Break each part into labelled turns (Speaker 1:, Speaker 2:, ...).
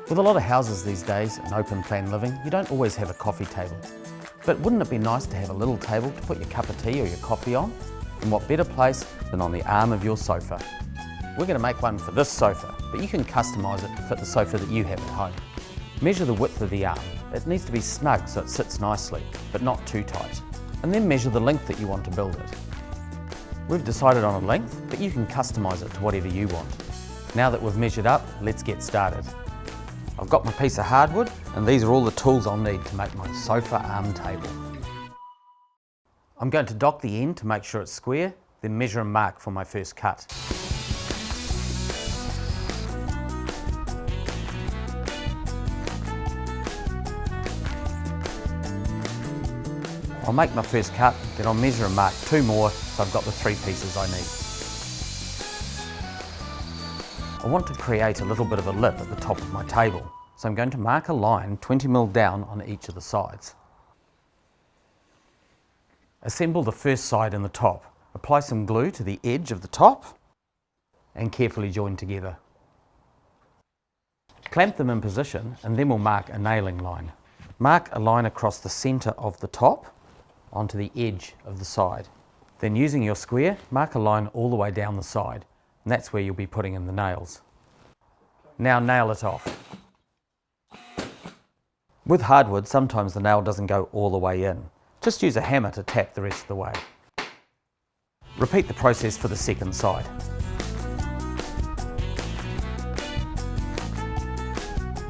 Speaker 1: With a lot of houses these days and open plan living, you don't always have a coffee table. But wouldn't it be nice to have a little table to put your cup of tea or your coffee on? And what better place than on the arm of your sofa? We're going to make one for this sofa, but you can customise it to fit the sofa that you have at home. Measure the width of the arm. It needs to be snug so it sits nicely, but not too tight. And then measure the length that you want to build it. We've decided on a length, but you can customise it to whatever you want. Now that we've measured up, let's get started. I've got my piece of hardwood, and these are all the tools I'll need to make my sofa arm table. I'm going to dock the end to make sure it's square, then measure and mark for my first cut. I'll make my first cut, then I'll measure and mark 2 more so I've got the 3 pieces I need. I want to create a little bit of a lip at the top of my table, so I'm going to mark a line 20mm down on each of the sides. Assemble the first side and the top. Apply some glue to the edge of the top and carefully join together. Clamp them in position and then we'll mark a nailing line. Mark a line across the centre of the top onto the edge of the side. Then using your square, mark a line all the way down the side, and that's where you'll be putting in the nails. Now nail it off. With hardwood, sometimes the nail doesn't go all the way in. Just use a hammer to tap the rest of the way. Repeat the process for the second side.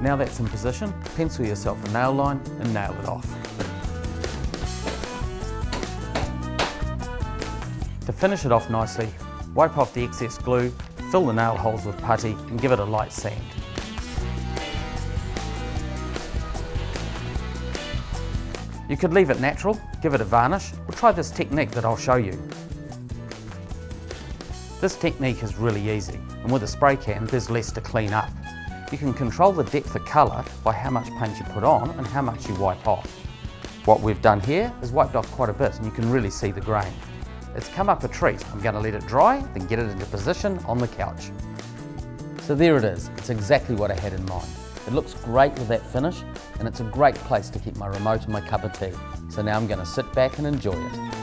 Speaker 1: Now that's in position, pencil yourself a nail line and nail it off. To finish it off nicely, wipe off the excess glue, fill the nail holes with putty and give it a light sand. You could leave it natural, give it a varnish, or try this technique that I'll show you. This technique is really easy, and with a spray can there's less to clean up. You can control the depth of colour by how much paint you put on and how much you wipe off. What we've done here is wiped off quite a bit and you can really see the grain. It's come up a treat. I'm going to let it dry, then get it into position on the couch. So there it is. It's exactly what I had in mind. It looks great with that finish, and it's a great place to keep my remote and my cup of tea. So now I'm going to sit back and enjoy it.